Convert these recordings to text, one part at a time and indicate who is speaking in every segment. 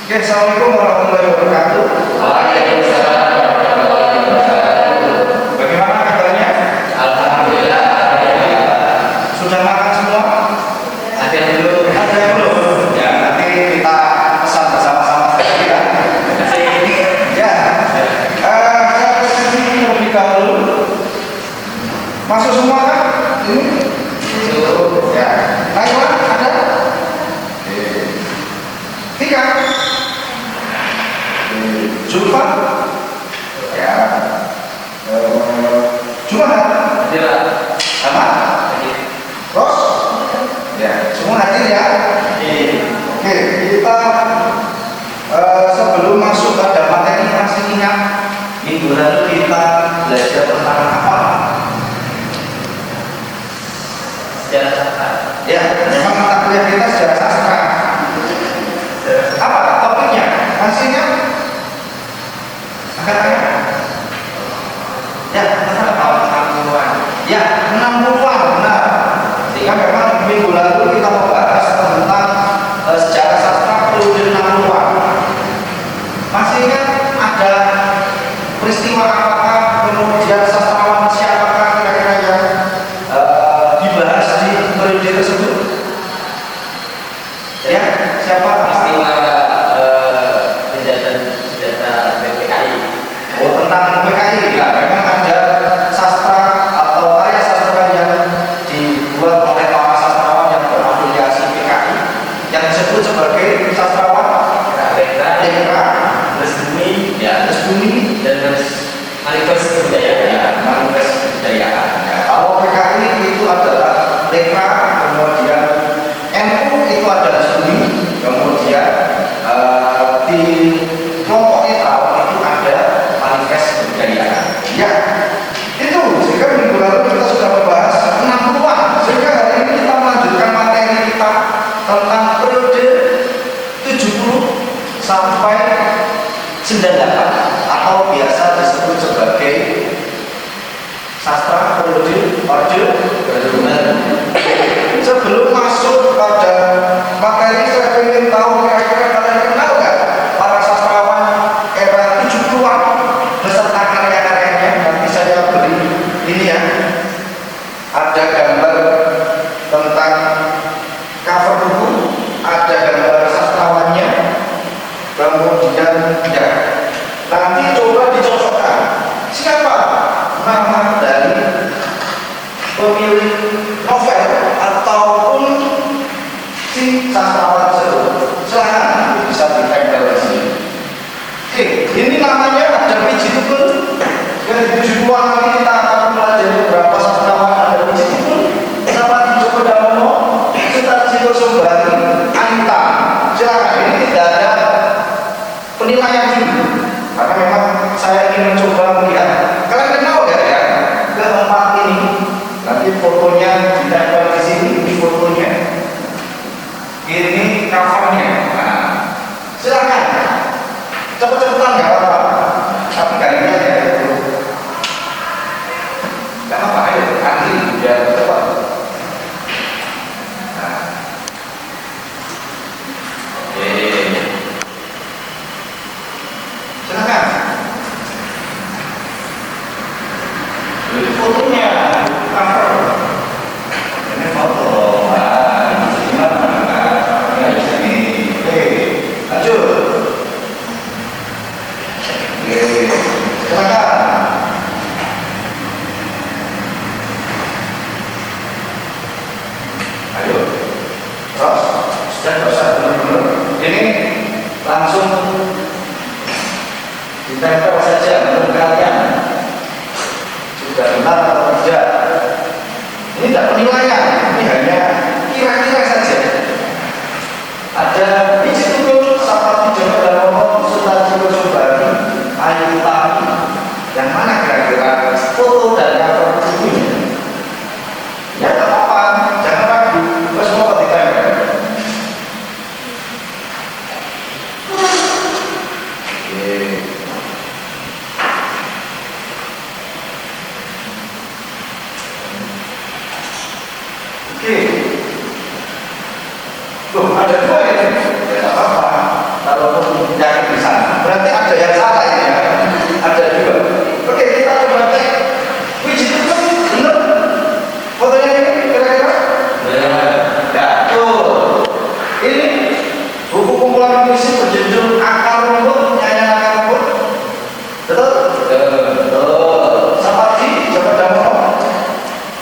Speaker 1: Oke, assalamualaikum warahmatullahi wabarakatuh.
Speaker 2: Waalaikumsalam warahmatullahi wabarakatuh.
Speaker 1: Bagaimana kabarnya?
Speaker 2: Alhamdulillah.
Speaker 1: Sudah makan semua?
Speaker 2: Ada dulu.
Speaker 1: Ada yang belum? Ya, nanti kita pesan bersama-sama saja ya.
Speaker 2: Ini
Speaker 1: Ya, saya presentasi terlebih dahulu. Masuk semua kan? Ini?
Speaker 2: itu
Speaker 1: Ya. Taiwan ada? Tiga. Zulfa? Ya. Jumat?
Speaker 2: adalah
Speaker 1: Sama? Ros? Ya, semua hadir ya. Oke, kita sebelum masuk pada materi masih ingat minggu lalu kita belajar tentang apa?
Speaker 2: sejarah sastra.
Speaker 1: Ya, memang mata kuliah kita sejarah sastra. Apa topiknya? Masih ingat? Angkat-angkat. Ya,
Speaker 2: Tahun 60-an.
Speaker 1: ya 60-an benar. Sehingga memang minggu lalu kita membahas tentang sejarah sastra periode 60-an. Masih ingat ada peristiwa apakah, kemudian sastrawan siapakah kira-kira yang dibahas di periode tersebut? Ya, siapa?
Speaker 2: Peristiwa senjata PPKI.
Speaker 1: Oh, tentang PKI ya, memang ada sastra atau karya sastra yang dibuat oleh para sastrawan yang berafiliasi PKI yang disebut sebagai sastrawan
Speaker 2: Lekra, Resmi,
Speaker 1: ya, Resbumi
Speaker 2: dan Manifest Kebudayaan.
Speaker 1: ya, Manifest Kebudayaan. Ya, kalau PKI itu adalah Lekra, kemudian NU itu adalah Resbumi, kemudian di kelompok netral itu ada Manifest Kebudayaan. Ya, itu sehingga minggu lalu kita sudah membahas 60-an. Sehingga hari ini kita melanjutkan materi kita tentang periode 70 sampai 98 atau biasa disebut sebagai sastra periode Orde Baru. Sebelum masuk pada materi, saya ingin tahu kira-kira kalian kenal nggak para sastrawan era 70-an beserta karya-karyanya. Nanti saya beri ini ya, ada gambar tentang cover buku, ada gambar sastrawannya, kemudian ya nanti coba dicocokkan siapa nama dari pemilik novel ataupun si sastrawan tersebut. Silahkan bisa ditempel di sini. Oke, ini namanya ada Wiji Tukul. Yang di 70-an ini kita akan mempelajari beberapa sastrawan. Ada Wiji Tukul, sama Djoko Damono, Sutarjito Sombari, Anita. Silakan, ini tidak ada penilaian dulu karena memang saya ingin mencoba melihat kalian kenal nggak ya keempat ini. Nanti fotonya ditempel di sini, ini fotonya, ini covernya. Nah, silakan cepet-cepetan nggak apa-apa, tapi kayaknya ya itu nggak apa-apa, ayo nanti biar cepat. Nah, oke, silakan. Ini fotonya, cover. Ini foto. Nah, ini gimana? Nah, di sini. Oke, lanjut. Oke, silakan. Ayo, terus. Sudah nggak usah dulu. Ini langsung ditempel saja menurut kalian sudah benar atau tidak. Ini tidak penilaian, ini hanya kira-kira saja. Ada Wiji Tukul, Sapati Djoko Damono, Sutarjito Sombari, Ayu Tami. Yang mana kira-kira foto dan cover bukunya? Ya tak apa-apa, jangan ragu, terus mau ditempel. Oke. yang salah ini ya. Ada dua. Oke, kita coba cek. Wih, itu kan bener. Fotonya ini kira-kira? Ya, tuh. Ini buku kumpulan puisi berjudul Akar Rumput, Nyanyian Akar Rumput. Betul? Betul. Sapardi, coba demo.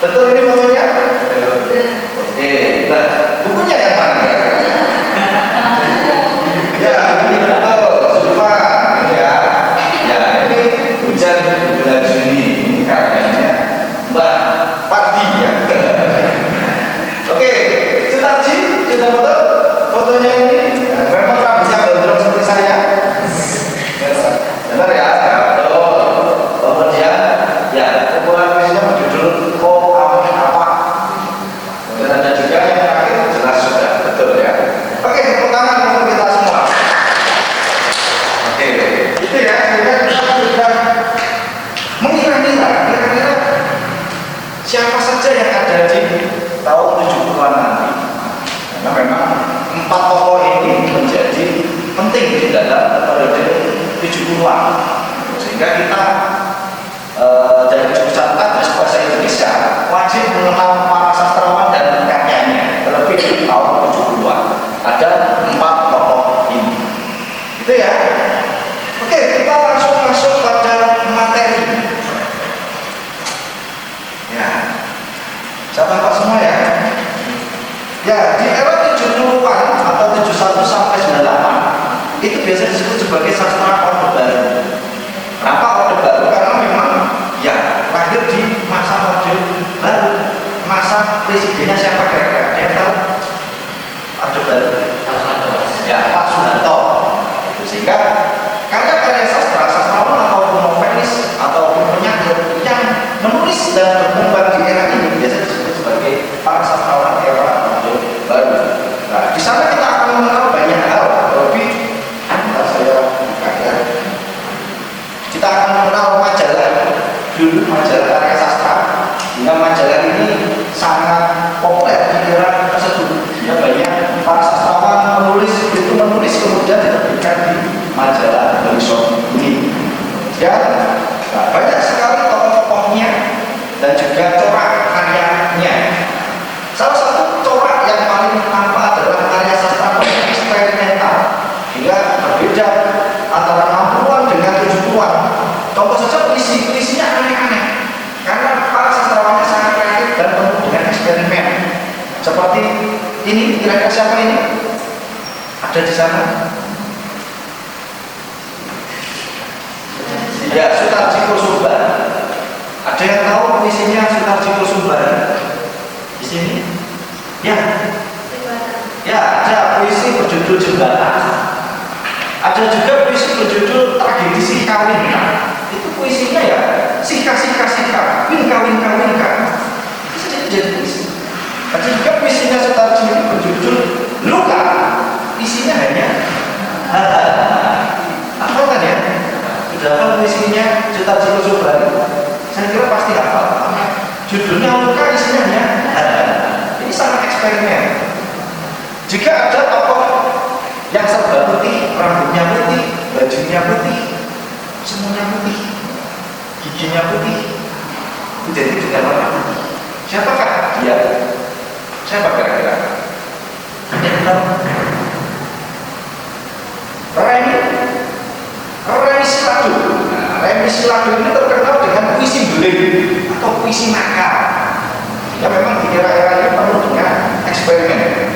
Speaker 1: Betul ini fotonya? Oke, nah bukunya yang mana? Ya, ini betul. Sulfan, ya. Ya, ini hujan bulan Juni. Ini karyanya Mbak Pardi ya. Oke, Sutarji, sudah foto? Fotonya ini, memang tak bisa gondrong seperti saya. Benar ya? Betul. Kemudian, ya, kumpulan puisinya berjudul Ko Amin Apa. Dan ada juga yang terakhir jelas sudah betul ya. Oke, tepuk tangan untuk kita semua. Oke, itu ya. Sehingga kita sudah mengira-ngira kira-kira siapa saja yang ada di tahun 70-an nanti. Karena memang 4 tokoh ini menjadi penting di dalam periode 70-an. Sehingga kita dari jurusan bahasa Indonesia wajib mengenal para sastrawan dan karyanya terlebih di tahun 70-an. Ada 4 tokoh ini. Itu ya. Oke, kita langsung masuk pada materi. Ya. Saya tampak semua ya. Ya, di era 70-an atau 71 sampai 98 itu biasa disebut sebagai sastra Orde Baru. Kenapa Orde Baru? Karena memang ya lahir di masa Orde Baru. Masa presidennya siapa kira-kira? Ada yang tahu? Orde Baru. Ya, Pak Soeharto. Sehingga karya-karya sastrawan ataupun novelis ataupun penyair yang menulis dan berkembang di era ini biasa disebut sebagai para sastrawan era Orde Baru. Nah, di sana kita akan mengenal banyak hal, lebih saya buka. Kita akan mengenal majalah dulu, majalah karya sastra. Hingga majalah ini sangat populer di era tersebut. Ya, banyak para sastrawan menulis kemudian diterbitkan di majalah Horizon ini. Ya, nah, banyak sekali tokoh-tokohnya dan juga corak karyanya. Salah satu corak yang paling nampak adalah karya sastra eksperimental. Hingga berbeda antara 60-an dengan 70-an. Contoh saja puisinya aneh-aneh. Karena para sastrawannya sangat kreatif dan penuh dengan eksperimen. Seperti ini, kira-kira siapa ini? Ada di sana? Ya, Sutarji Kusumbar. Ada yang tahu puisinya Sutarji Kusumbar? Di sini? Ya. Ya, ada puisi berjudul Jembatan. Ada juga puisi berjudul Tragedi Si Kawin. Itu puisinya ya sika, winka. Itu saja jadi puisi. Ada juga puisinya Sutarji ini berjudul Luka. Isinya hanya apa kan ya? Sudah apa puisinya Sutarji Kusumbar? Saya kira pasti hafal. Judulnya Luka, isinya hanya ini sangat eksperimen. Jika ada tokoh yang serba putih, rambutnya putih, bajunya putih, semuanya putih, giginya putih, jadi dengan warna putih. Siapakah dia? Siapa kira-kira? Remi Siladu. Nah, Remi Siladu ini terkenal dengan puisi beling atau puisi nakal. Ya, memang di era-era ini penuh dengan eksperimen.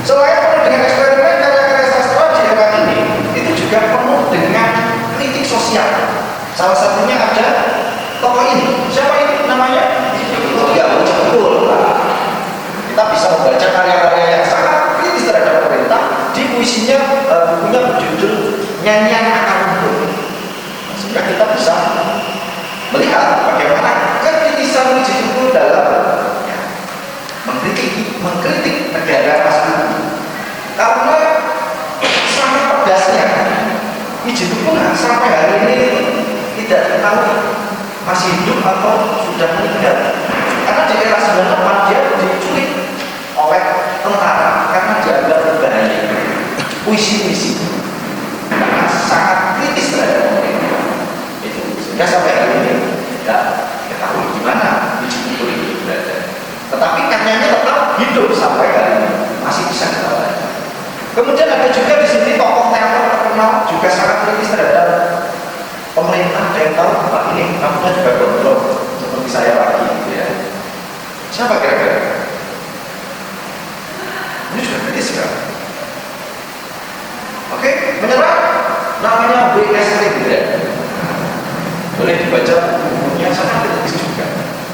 Speaker 1: Selain penuh dengan eksperimen, karya-karya sastra di era ini itu juga penuh dengan kritik sosial. Salah satunya ada tokoh ini. Siapa ini namanya? Ya, betul. Kita bisa membaca karya-karya yang sangat kritis terhadap pemerintah di puisinya, bukunya berjudul Nyanyian Akar Rumput. Sehingga kita bisa melihat bagaimana kekritisan itu dalam mengkritik negara masa itu. Karena sangat pedasnya itu pun sampai hari ini tidak diketahui masih hidup atau sudah meninggal. Karena di era 98 dia diculik oleh tentara karena dianggap berbahaya. Puisi-puisi karena sangat kritis terhadap hidup sampai hari ini masih bisa kita baca. Kemudian ada juga di sini tokoh teater terkenal juga sangat kritis terhadap pemerintah. Ada yang tahu Pak ini, namanya juga kontrol seperti saya lagi, gitu ya. Siapa kira-kira? Ini juga kritis kan? Oke, menyerah. Namanya B.S. Lindgren. Boleh dibaca bukunya, sangat kritis juga.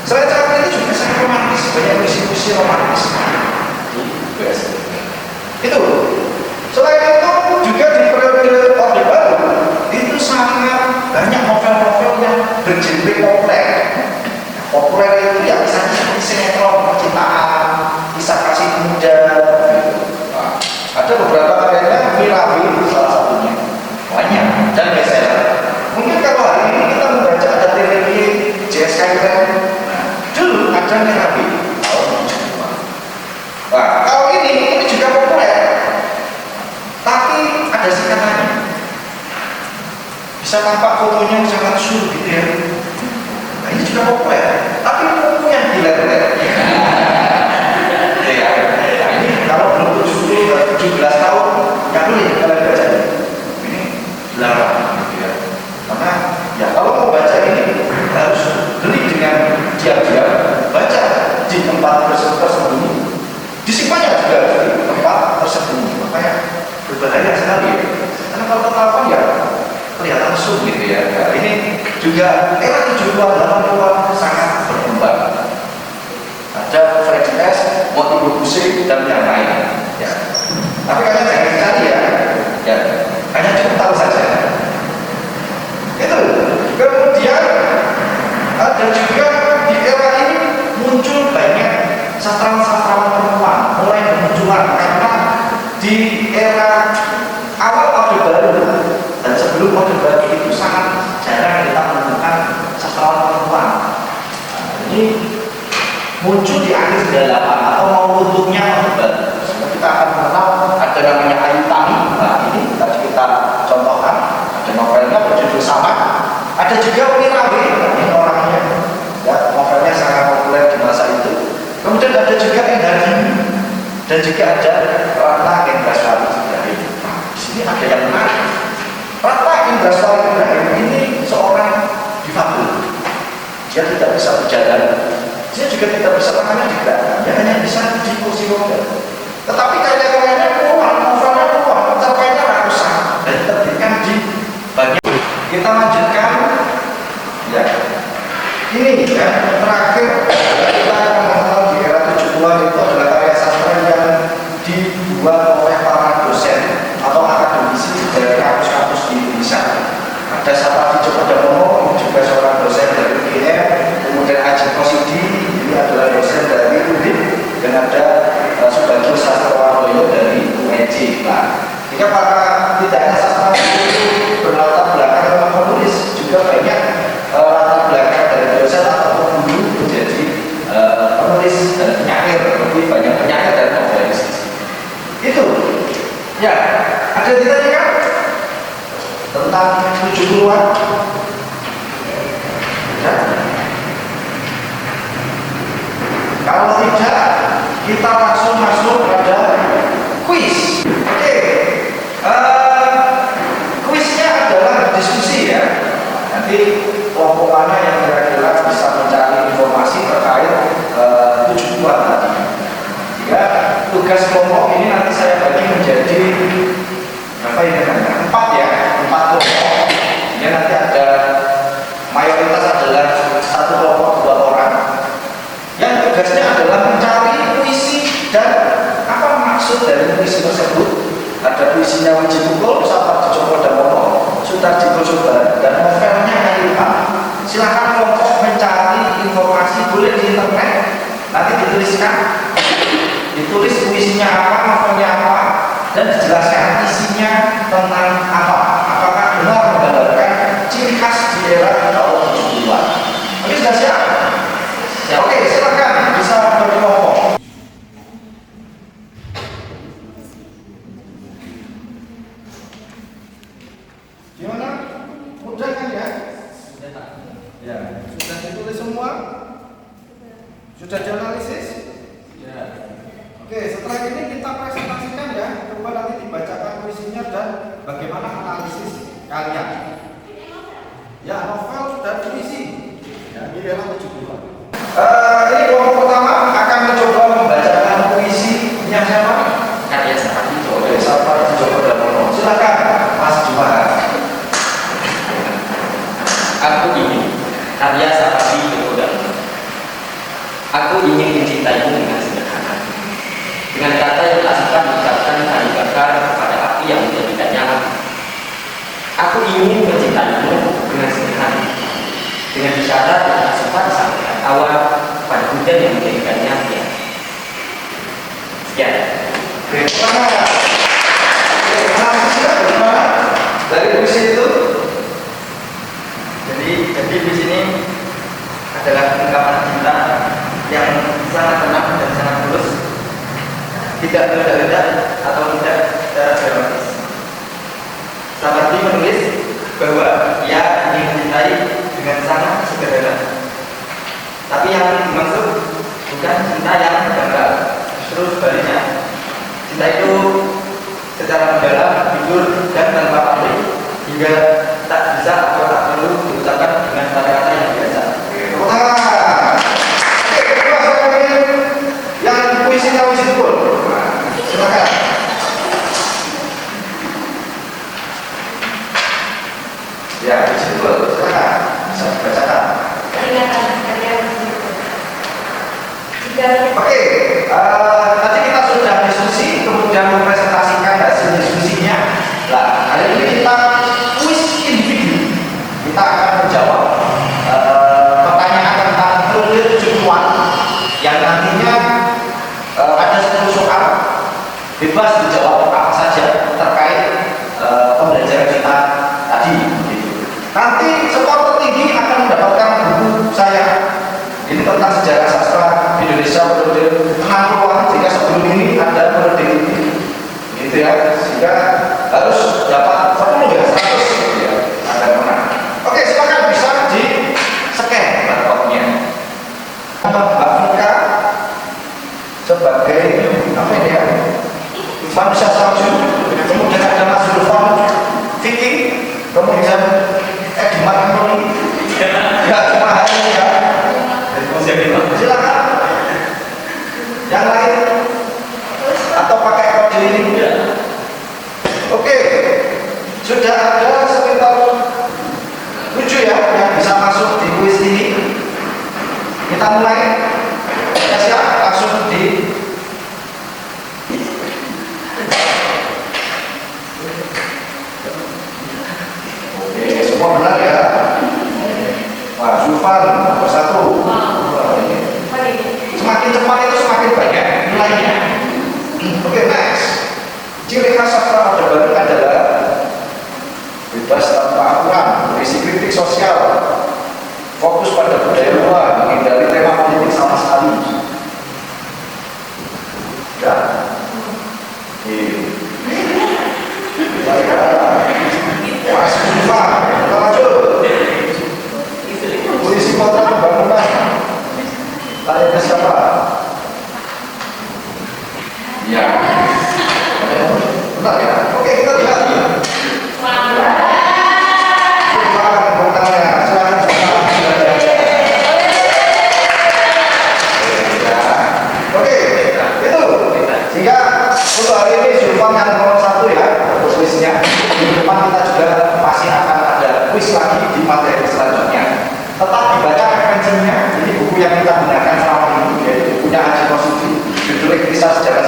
Speaker 1: Selain sangat kritis juga sangat romantis, banyak puisi-puisi romantis di B.S. Lindgren. Itu. Selain itu juga di periode Orde Baru itu sangat banyak novel-novel yang bergenre populer. Populer itu ya misalnya seperti sinetron percintaan, kisah kasih muda. Gitu. Nah, ada beberapa karyanya Mirawi salah satunya. Banyak dan bestseller. Mungkin kalau hari ini kita membaca ada Terelie, J.S. Kyren. Nah, dulu ada Mirawi tahun 70-an. Nah, kalau ini juga populer. Tapi ada singkatannya. Bisa tampak fotonya sangat sur gitu ya. Nah, ini juga populer. Tapi bukunya dilet-let. Ya, nah ini kalau belum 17 tahun, nggak boleh kalian baca ini. Ini dilarang gitu ya. Karena ya kalau mau baca ini harus beli dengan diam-diam, baca di tempat tersembunyi. Disimpannya juga di tempat tersembunyi. Makanya berbahaya sekali ya. Karena kalau ketahuan ya kelihatan langsung gitu ya. Nah, ini juga era 70-an 80-an sangat berkembang. Ada Freddy S, Motibo Busik dan yang lain. Ya. Tapi kalian jangan cari ya. Ya, hanya cukup tahu saja. Itu. Kemudian ada juga di era ini muncul banyak sastrawan-sastrawan perempuan mulai bermunculan karena di era awal Orde Baru dan sebelum Orde Baru itu sangat jarang kita menemukan sastrawan perempuan. Nah, ini muncul di akhir 98 atau mau untuknya Orde Baru. Kita akan mengenal ada namanya Ayu Tami. Nah, ini tadi kita contohkan ada novelnya berjudul sama. Ada juga Mirawi, ini orangnya ya, novelnya sangat populer di masa itu. Kemudian ada juga Endardi dan juga ada Ratna Indraswari Ibrahim. Nah, di sini ada yang menarik. Ratna Indraswari Ibrahim ini seorang difabel. Dia tidak bisa berjalan, dia juga tidak bisa tangannya digerakkan, dia hanya bisa di kursi roda. Tetapi karya-karyanya keluar, novelnya keluar, cerpennya ratusan dan diterbitkan di banyak. Kita lanjutkan ya. Ini ya terakhir kita mengenal di era 70-an itu adalah karya sastra yang dibuat oleh para dosen atau akademisi dari kampus-kampus di Indonesia. Ada Sapadi Djokodamono, ini juga seorang dosen dari UGM, kemudian Haji Kosidi, ini adalah dosen dari UNIF, dan ada Subagio Sastrawardoyo dari UNJ. Nah, jika para tidak hanya sastrawan itu berlatar belakang memang penulis, juga banyak latar belakang dari dosen atau guru menjadi penulis dan penyair, lebih banyak penyair dan novelis. Itu ya, ada ditanyakan tentang 70-an ya. Kalau tidak, kita langsung masuk pada kuis. Oke. Kuisnya adalah diskusi ya. Nanti kelompok mana yang kira-kira bisa mencari informasi terkait 70-an tadi. Jika tugas kelompok ini nanti saya bagi menjadi berapa ini namanya? 4 ya, 4 kelompok. Ini nanti ada mayoritas adalah satu kelompok 2 orang. Yang tugasnya adalah mencari puisi dan apa maksud dari puisi tersebut. Ada puisinya Widji Pukul, Sapadi Djokodamono, Sutarji Kosobar, dan novelnya Ayuhan. Silakan kelompok mencari informasi, boleh di internet, nanti ditulis puisinya apa, novelnya apa, dan dijelaskan isinya tentang apa. Apakah benar menggambarkan ciri khas di era tahun 70-an. Oke, sudah siap? Ya, oke, silakan bisa berkelompok. Gimana? Mudah kan ya? Ya, sudah ditulis semua? Sudah dianalisis? Ya. Oke, setelah ini kita presentasikan ya. Coba nanti dibacakan puisinya dan bagaimana analisis kalian. Ya, novel dan puisi. Ya, ini adalah 70-an. Ini kelompok pertama akan mencoba membacakan puisinya siapa?
Speaker 2: Karya Sapati Jowo.
Speaker 1: Sapati Jowo Damono. Silakan, Mas Jumat.
Speaker 2: Aku ingin karya Sapati Jowo Damono. Aku ingin mencintaimu dengan sederhana, dengan kata yang tak suka mengucapkan kayu bakar pada api yang menjadikannya api. Aku ingin mencintaimu dengan sederhana, dengan isyarat yang tak sempat disampaikan awal pada hujan yang menjadikannya siang. Sekian.
Speaker 1: Oke, bagaimana dari puisi itu?
Speaker 2: Jadi di sini adalah ungkapan cinta yang sangat tenang dan sangat tulus, tidak meledak-ledak atau tidak secara dramatis. Sapati menulis bahwa ia ingin mencintai dengan sangat sederhana, tapi yang dimaksud bukan cinta yang dangkal, justru sebaliknya. Cinta itu secara mendalam, jujur, dan tanpa pamrih, hingga tak bisa atau tak perlu diucapkan dengan kata-kata yang biasa.
Speaker 1: Yang puisinya Wisipul. Silakan. Ya, Wisipul. Silakan. Bisa dibacakan. Oke, tadi kita sudah diskusi, kemudian mempresentasikan hasil diskusinya. Nah, hari ini kita kuis individu. Kita akan menjawab pertanyaan tentang periode 70-an yang nantinya ada 10 soal, bebas dijawab apa saja terkait pembelajaran kita tadi. Gitu. Nanti skor tertinggi akan mendapatkan buku saya. Ini tentang sejarah sastra Indonesia periode 60-an, jika sebelum ini ada periode ini, gitu ya, sehingga harus dapat 10 ya, 100 ya, ada menang. Oke, silakan bisa di scan barcode-nya. Mbak Mika sebagai apa ini ya, manusia salju, kemudian ada Mas Zulfan Vicky, kemudian Edmar Antoni, ya cuma hari ini ya. Silakan. Yang lain atau pakai kode ini? Oke, sudah ada sekitar 7 ya yang bisa masuk di kuis ini. Kita mulai. Ya, siap, langsung di. Oke, semua benar ya. Wah, Zulfan nomor 1. Semakin cepat itu semakin banyak nilainya. Oke, next. Ciri khas sastra Orde Baru adalah bebas tanpa aturan, berisi kritik sosial, fokus pada budaya luar, menghindari tema politik sama sekali. Ya. Mas Zulfa, kita lanjut. Polisi kota pembangunan. Tanya ke siapa? Ya. Benar ya? Oke, kita lihat. Oke, itu. Sehingga untuk hari ini Zulfan yang nomor 1 ya, kuisnya. Di depan kita juga pasti akan ada kuis lagi di materi selanjutnya. Tetap dibaca referensinya. Ini buku yang kita gunakan selama ini, yaitu bukunya Haji Rosufi, judulnya Kisah Sejarah